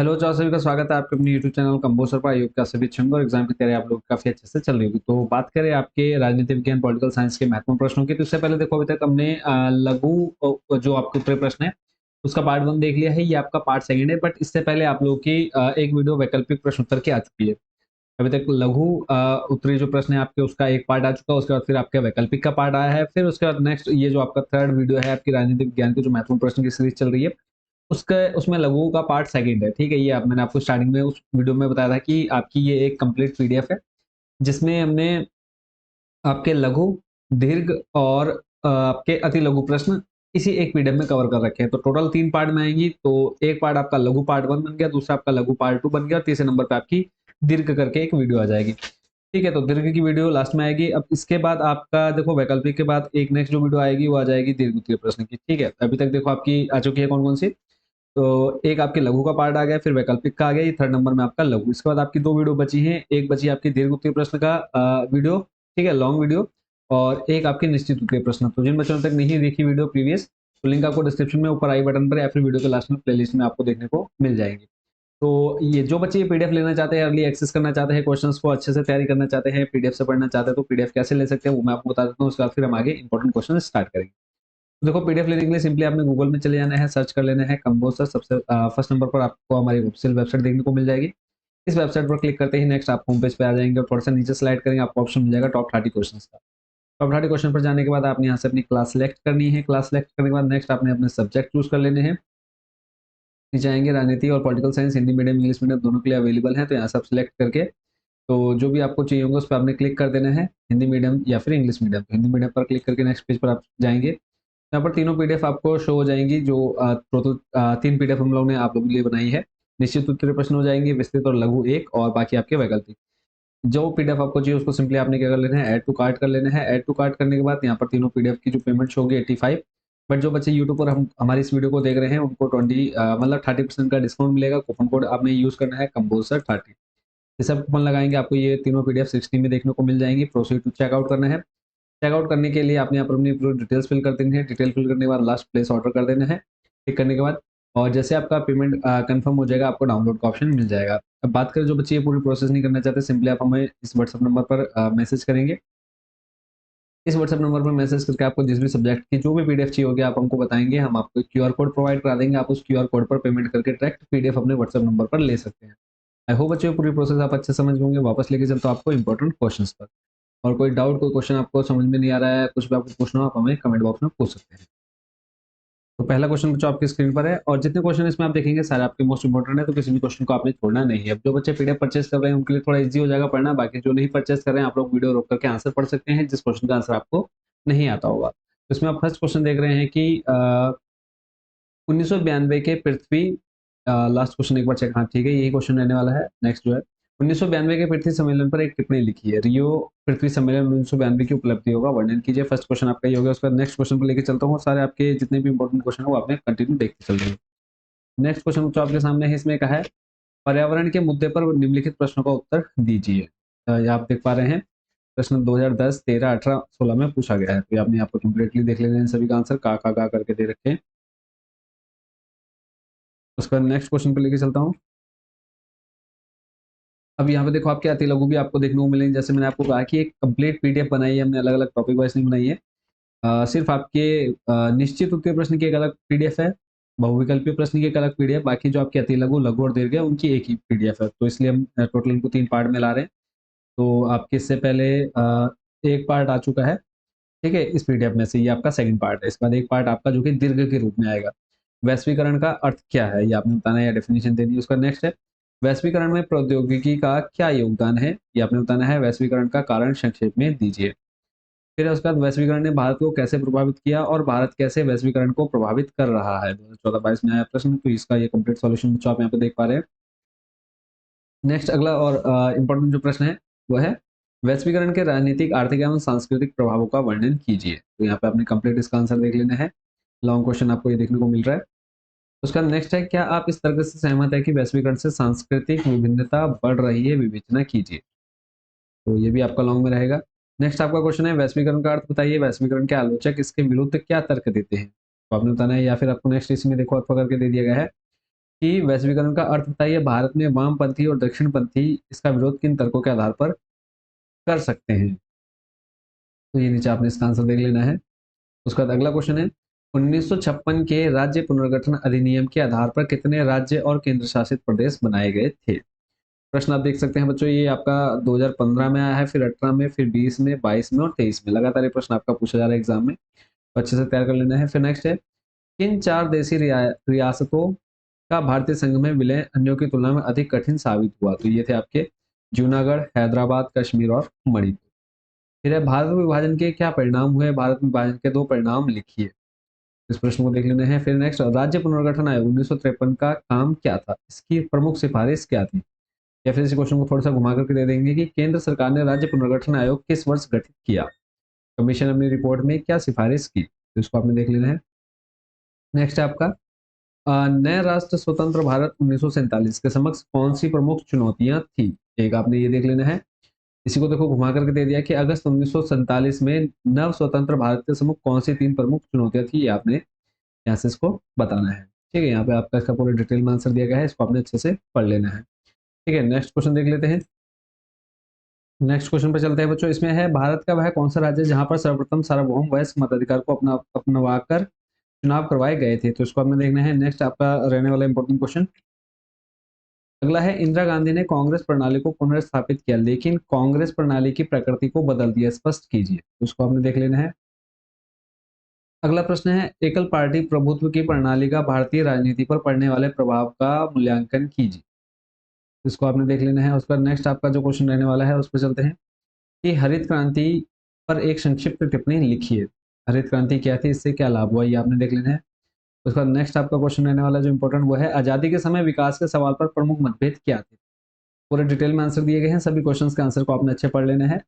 Hello चार सभी का स्वागत है आपके अपने यूट्यूब चैनल कंबोसर पर। आयोग का सभी अच्छे होंगे और एग्जाम की तैयारी आप लोग काफी अच्छे से चल रही होगी। तो बात करें आपके राजनीति विज्ञान पॉलिटिकल साइंस के महत्वपूर्ण प्रश्नों की, तो इससे पहले देखो अभी तक हमने लघु जो आपके उत्तरीय प्रश्न है उसका पार्ट वन देख लिया है। ये आपका पार्ट सेकंड है, बट इससे पहले आप लोगों की एक वीडियो वैकल्पिक प्रश्न उत्तर की आ चुकी है। अभी तक लघु उत्तरीय जो प्रश्न है आपके उसका एक पार्ट आ चुका है, उसके बाद फिर आपका वैकल्पिक का पार्ट आया है, फिर उसके बाद नेक्स्ट ये जो आपका थर्ड वीडियो है आपकी राजनीतिक विज्ञान के जो महत्वपूर्ण प्रश्न की सीरीज चल रही है उसके उसमें लघु का पार्ट सेकंड है। ठीक है, ये मैंने आपको स्टार्टिंग में उस वीडियो में बताया था कि आपकी ये एक कंप्लीट पीडीएफ है जिसमें हमने आपके लघु, दीर्घ और आपके अति लघु प्रश्न इसी एक पीडीएफ में कवर कर रखे हैं। तो टोटल 3 पार्ट में आएंगी। तो एक पार्ट आपका लघु पार्ट 1 बन गया, दूसरा आपका लघु पार्ट 2 बन गया और तीसरे नंबर पे आपकी दीर्घ करके एक वीडियो आ जाएगी। ठीक है, तो दीर्घ की वीडियो लास्ट में आएगी। अब इसके बाद आपका देखो वैकल्पिक के बाद एक नेक्स्ट जो वीडियो आएगी वो आ जाएगी दीर्घ उत्तरीय प्रश्न की। ठीक है, अभी तक देखो आपकी आ चुकी है कौन कौन सी। तो एक आपके लघु का पार्ट आ गया, फिर वैकल्पिक का आ गया, ये थर्ड नंबर में आपका लघु। इसके बाद आपकी 2 वीडियो बची हैं, एक बची आपकी दीर्घ उत्तरीय प्रश्न का वीडियो, ठीक है, लॉन्ग वीडियो, और एक आपकी निश्चित उत्तरीय प्रश्न। तो जिन बच्चों ने तक नहीं देखी वीडियो प्रीवियस, तो लिंक आपको डिस्क्रिप्शन में ऊपर आई बटन पर या फिर वीडियो के लास्ट में प्लेलिस्ट में आपको देखने को मिल जाएंगी। तो ये जो बच्चे ये पीडीएफ लेना चाहते हैं, अर्ली एक्सेस करना चाहते हैं, क्वेश्चंस को अच्छे से तैयारी करना चाहते हैं, पीडीएफ से पढ़ना चाहते हैं, तो पीडीएफ कैसे ले सकते हैं वो मैं आपको बता देता हूँ। उसके बाद फिर हम आगे इंपॉर्टेंट क्वेश्चन स्टार्ट करेंगे। देखो पीडीएफ लेने के लिए सिंपली आपने गूगल में चले जाना है, सर्च कर लेना है कंबोसर। सबसे फर्स्ट नंबर पर आपको हमारी ऑफिशियल वेबसाइट देखने को मिल जाएगी। इस वेबसाइट पर क्लिक करते ही नेक्स्ट आप होम पेज पे आ जाएंगे और थोड़ा सा नीचे स्लाइड करेंगे, आपको ऑप्शन मिल जाएगा टॉप 30 क्वेश्चन का। टॉप 30 क्वेश्चन पर जाने के बाद आपने यहाँ से अपनी क्लास सेलेक्ट करनी है। क्लास सेलेक्ट करने के बाद नेक्स्ट आपने अपने सब्जेक्ट चूज कर लेने हैं। नीचे आएंगे राजनीति और political science, Hindi medium English medium दोनों के लिए अवेलेबल है। तो यहाँ से आप सिलेक्ट करके तो जो भी आपको चाहिए होगा उस पर आपने क्लिक कर देना है, हिंदी मीडियम या फिर इंग्लिश मीडियम। तो हिंदी मीडियम पर क्लिक करके नेक्स्ट पेज पर आप जाएंगे। यहाँ पर तीनों पीडीएफ आपको शो हो जाएंगी। जो टोटल 3 पीडीएफ हम लोग ने आप लोगों के लिए बनाई है। निश्चित उत्तरीय प्रश्न हो जाएंगे, विस्तृत और लघु एक, और बाकी आपके वैकल्पिक। जो पीडीएफ आपको चाहिए उसको सिंपली आपने क्या कर लेना है, ऐड टू कार्ट कर लेना है। ऐड टू कार्ट करने के बाद यहाँ पर तीनों पीडीएफ की जो पेमेंट होगी 85। बट जो बच्चे यूट्यूब पर हम हमारी इस वीडियो को देख रहे हैं उनको 30% का डिस्काउंट मिलेगा। कूपन कोड आपने यूज करना है कंबोसर 30। जैसे आप कूपन लगाएंगे आपको ये तीनों पीडीएफ 60 में देखने को मिल जाएंगी। प्रोसीड टू चेकआउट करना है। चेकआउट करने के लिए आपने यहाँ पर अपनी पूरी डिटेल्स फिल कर देनी है। डिटेल फिल करने के बाद लास्ट प्लेस ऑर्डर कर देना है। टिक करने के बाद और जैसे आपका पेमेंट कंफर्म हो जाएगा आपको डाउनलोड का ऑप्शन मिल जाएगा। अब बात करें जो बच्चे ये पूरी प्रोसेस नहीं करना चाहते, सिंपली आप हमें इस व्हाट्सएप नंबर पर मैसेज करेंगे। इस व्हाट्सएप नंबर पर मैसेज करके आपको जिस भी सब्जेक्ट की जो भी पीडीएफ चाहिए होगी आप हमको बताएंगे, हम आपको क्यूआर कोड प्रोवाइड करा देंगे। आप उस क्यूआर कोड पर पेमेंट करके डायरेक्ट पीडीएफ अपने व्हाट्सएप नंबर पर ले सकते हैं। आई होप बच्चों पूरी प्रोसेस आप अच्छे समझ होंगे। वापस लेके चलता हूँ आपको इंपॉर्टेंट क्वेश्चंस पर। और कोई डाउट, कोई क्वेश्चन आपको समझ में नहीं आ रहा है, कुछ भी आपको पूछना हो आप हमें कमेंट बॉक्स में पूछ सकते हैं। तो पहला क्वेश्चन बच्चों आपकी स्क्रीन पर है और जितने क्वेश्चन इसमें आप देखेंगे सारे आपके मोस्ट इंपोर्टेंट है, तो किसी भी क्वेश्चन को आपने छोड़ना नहीं है। अब जो बच्चे पीडीएफ परचेस कर रहे हैं उनके लिए थोड़ा इजी हो जाएगा पढ़ना, बाकी जो नहीं परचेस कर रहे हैं आप लोग वीडियो रोक करके आंसर पढ़ सकते हैं जिस क्वेश्चन का आंसर आपको नहीं आता होगा। तो इसमें आप फर्स्ट क्वेश्चन देख रहे हैं कि 1992 के पृथ्वी, लास्ट क्वेश्चन एक बार चेक, हाँ ठीक है यही क्वेश्चन रहने वाला है। नेक्स्ट जो है 1992 के पृथ्वी सम्मेलन पर एक टिप्पणी लिखी है। रियो पृथ्वी सम्मेलन 1992 की उपलब्धियों का वर्णन कीजिए। फर्स्ट क्वेश्चन आपका ये हो गया। उसका नेक्स्ट क्वेश्चन पर लेके चलता हूँ। सारे आपके जितने भी इंपॉर्टेंट क्वेश्चन है वो आपने कंटिन्यू देखते चल रहे हैं। नेक्स्ट क्वेश्चन जो आपके सामने है इसमें कहा है पर्यावरण के मुद्दे पर निम्नलिखित प्रश्नों का उत्तर दीजिए। ये आप देख पा रहे हैं प्रश्न 2010, 13, 18, 16 में पूछा गया है। तो ये आपने यहाँ पर कंप्लीटली देख लेना है, सभी का आंसर का करके दे रखे हैं। उसका नेक्स्ट क्वेश्चन पे लेके चलता हूँ। अब यहाँ पे देखो आपके अति लघु भी आपको देखने को मिलेंगे। जैसे मैंने आपको कहा कि एक कंप्लीट पीडीएफ बनाई है हमने, अलग अलग टॉपिक वाइज नहीं बनाई है। सिर्फ आपके निश्चित उत्तर प्रश्न की एक अलग पीडीएफ है, बहुविकल्पीय प्रश्न की एक अलग पीडीएफ, बाकी जो आपके अति लघु, लघु और दीर्घ है उनकी एक ही पीडीएफ है। तो इसलिए हम टोटल इनको 3 पार्ट में ला रहे हैं। तो आपके इससे पहले एक पार्ट आ चुका है, ठीक है, इस पीडीएफ में से ये आपका सेकंड पार्ट है। इसके बाद एक पार्ट आपका जो कि दीर्घ के रूप में आएगा। वैश्वीकरण का अर्थ क्या है ये आपने बताना है या डेफिनेशन देनी है। उसका नेक्स्ट है वैश्वीकरण में प्रौद्योगिकी का क्या योगदान है, ये आपने बताना है। वैश्वीकरण का कारण संक्षेप में दीजिए। फिर उसके बाद वैश्वीकरण ने भारत को कैसे प्रभावित किया और भारत कैसे वैश्वीकरण को प्रभावित कर रहा है। 2014-22 में आया प्रश्न, तो इसका ये कंप्लीट सॉल्यूशन जो आप यहाँ पे देख पा रहे हैं। नेक्स्ट अगला और इम्पोर्टेंट जो प्रश्न है वो है वैश्वीकरण के राजनीतिक, आर्थिक एवं सांस्कृतिक प्रभावों का वर्णन कीजिए। तो यहाँ पे आपने कंप्लीट इसका आंसर देख लेना है। लॉन्ग क्वेश्चन आपको ये देखने को मिल रहा है। उसका नेक्स्ट है क्या आप इस तर्क से सहमत है कि वैश्वीकरण से सांस्कृतिक विभिन्नता बढ़ रही है, विवेचना कीजिए। तो ये भी आपका लॉन्ग में रहेगा। नेक्स्ट आपका क्वेश्चन है वैश्वीकरण का अर्थ बताइए। वैश्वीकरण के आलोचक इसके विरुद्ध क्या तर्क देते हैं, तो आपने बताना है। या फिर आपको नेक्स्ट इसी में देखो अथवा करके दे दिया गया है कि वैश्वीकरण का अर्थ बताइए। भारत में वामपंथी और दक्षिणपंथी इसका विरोध किन तर्कों के आधार पर कर सकते हैं? तो ये नीचे आपने इसका आंसर देख लेना है। उसका बाद अगला क्वेश्चन है, 1956 के राज्य पुनर्गठन अधिनियम के आधार पर कितने राज्य और केंद्र शासित प्रदेश बनाए गए थे? प्रश्न आप देख सकते हैं बच्चों, ये आपका 2015 में आया है, फिर 18 में, फिर 20 में, 22 में और 23 में। लगातार ये प्रश्न आपका पूछा जा रहा है एग्जाम में, तो अच्छे से तैयार कर लेना है। फिर नेक्स्ट है, किन 4 देशी रियासतों का भारतीय संघ में विलय अन्यों की तुलना में अधिक कठिन साबित हुआ? तो ये थे आपके जूनागढ़, हैदराबाद, कश्मीर और मणिपुर। फिर है, भारत विभाजन के क्या परिणाम हुए? भारत विभाजन के 2 परिणाम लिखिए। इस प्रश्न को देख लेना है। फिर नेक्स्ट, राज्य पुनर्गठन आयोग 1953 का काम क्या था? इसकी प्रमुख सिफारिश क्या थी? या फिर इस क्वेश्चन को थोड़ा सा घुमा करके दे देंगे कि केंद्र सरकार ने राज्य पुनर्गठन आयोग किस वर्ष गठित किया? कमीशन अपनी रिपोर्ट में क्या सिफारिश की? तो इसको आपने देख लेना है। नेक्स्ट है आपका, नए राष्ट्र स्वतंत्र भारत 1947 के समक्ष कौन सी प्रमुख चुनौतियां थी? एक आपने ये देख लेना है। इसी को देखो घुमा करके दे दिया कि अगस्त 1947 में नव स्वतंत्र भारत के सम्मुख कौन सी 3 प्रमुख चुनौतियां थी, ये आपने यहाँ से इसको बताना है। ठीक है, यहाँ पे आपका इसका पूरा डिटेल में आंसर दिया गया है, इसको आपने अच्छे से पढ़ लेना है। ठीक है, नेक्स्ट क्वेश्चन देख लेते हैं। नेक्स्ट क्वेश्चन पे चलते हैं बच्चों। इसमें है, भारत का वह कौन सा राज्य है जहां पर सर्वप्रथम सार्वभौम वयस्क मताधिकार को अपनवाकर चुनाव करवाए गए थे? तो इसको आपने देखना है। नेक्स्ट आपका रहने वाला इंपॉर्टेंट क्वेश्चन अगला है, इंदिरा गांधी ने कांग्रेस प्रणाली को पुनर्स्थापित किया लेकिन कांग्रेस प्रणाली की प्रकृति को बदल दिया, स्पष्ट कीजिए। तो उसको आपने देख लेना है। अगला प्रश्न है, एकल पार्टी प्रभुत्व की प्रणाली का भारतीय राजनीति पर पड़ने वाले प्रभाव का मूल्यांकन कीजिए। इसको आपने देख लेना है। उसका नेक्स्ट आपका जो क्वेश्चन रहने वाला है उस पर चलते हैं कि हरित क्रांति पर एक संक्षिप्त टिप्पणी लिखिए। हरित क्रांति क्या थी, इससे क्या लाभ हुआ, ये आपने देख लेना है। उसका नेक्स्ट आपका क्वेश्चन रहने वाला जो इंपॉर्टेंट वो है, आजादी के समय विकास के सवाल पर प्रमुख मतभेद क्या थे? पूरे डिटेल में आंसर दिए गए हैं, सभी क्वेश्चंस के आंसर को आपने अच्छे पढ़ लेना है।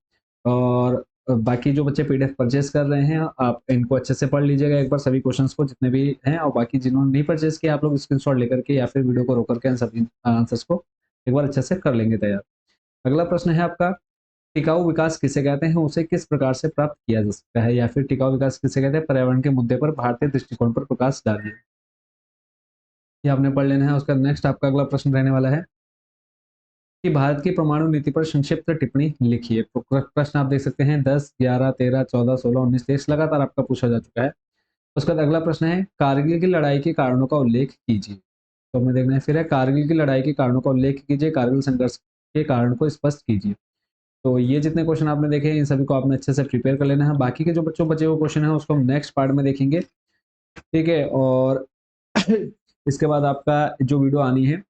और बाकी जो बच्चे पीडीएफ परचेस कर रहे हैं आप इनको अच्छे से पढ़ लीजिएगा एक बार, सभी क्वेश्चंस को जितने भी हैं। और बाकी जिन्होंने नहीं परचेस किया आप लोग स्क्रीनशॉट लेकर के या फिर वीडियो को रोक करके इन सभी आंसर्स को एक बार अच्छे से कर लेंगे तैयार। अगला प्रश्न है आपका, टिकाऊ विकास किसे कहते हैं, उसे किस प्रकार से प्राप्त किया जा सकता है? या फिर टिकाऊ विकास किसे कहते हैं? पर्यावरण के मुद्दे पर भारतीय दृष्टिकोण पर प्रकाश डालिए। ये आपने पढ़ लेना है। उसका नेक्स्ट आपका अगला प्रश्न रहने वाला है कि भारत की परमाणु नीति पर संक्षिप्त टिप्पणी लिखिए। प्रश्न आप देख सकते हैं 10, 11, 13, 14, 16, 19, 23 लगातार आपका पूछा जा चुका है। उसके बाद अगला प्रश्न है, कारगिल की लड़ाई के कारणों का उल्लेख कीजिए। तो हमें देखना है। फिर है, कारगिल की लड़ाई के कारणों का उल्लेख कीजिए, कारगिल संघर्ष के कारण को स्पष्ट कीजिए। तो ये जितने क्वेश्चन आपने देखे इन सभी को आपने अच्छे से प्रिपेयर कर लेना है। बाकी के जो बच्चों बचे हुए क्वेश्चन है उसको हम नेक्स्ट पार्ट में देखेंगे। ठीक है, और इसके बाद आपका जो वीडियो आनी है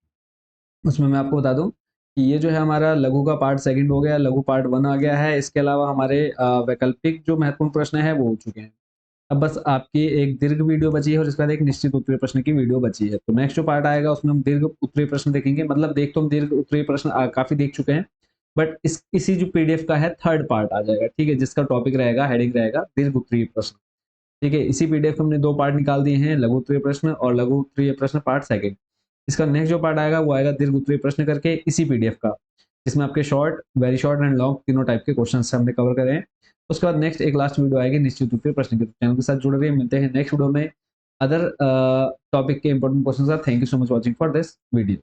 उसमें मैं आपको बता दूं कि ये जो है हमारा लघु का पार्ट सेकंड हो गया, लघु पार्ट 1 आ गया है। इसके अलावा हमारे वैकल्पिक जो महत्वपूर्ण प्रश्न है वो हो चुके हैं। अब बस आपकी एक दीर्घ वीडियो बची है और इसके बाद एक निश्चित उत्तरीय प्रश्न की वीडियो बची है। तो नेक्स्ट जो पार्ट आएगा उसमें हम दीर्घ उत्तरीय प्रश्न देखेंगे। मतलब देख तो हम दीर्घ उत्तरीय प्रश्न काफी देख चुके हैं, बट इसी जो पीडीएफ का है थर्ड पार्ट आ जाएगा। ठीक है, जिसका टॉपिक रहेगा, हेडिंग रहेगा दीर्घ उत्तरीय प्रश्न। ठीक है, इसी पीडीएफ में हमने 2 पार्ट निकाल दिए हैं, लघु उत्तरीय प्रश्न और लघु उत्तरीय प्रश्न पार्ट सेकंड। इसका नेक्स्ट जो पार्ट आएगा वो आएगा दीर्घ उत्तरीय प्रश्न करके इसी पीडीएफ का, जिसमें आपके short, very short and long तीनों टाइप के क्वेश्चन हमने कवर करे हैं। उसके बाद नेक्स्ट एक लास्ट वीडियो आएगी निश्चित उत्तरीय प्रश्न की। चैनल के साथ जुड़े रहिए, मिलते हैं नेक्स्ट वीडियो में अदर टॉपिक के important question. Thank you so much watching for this video.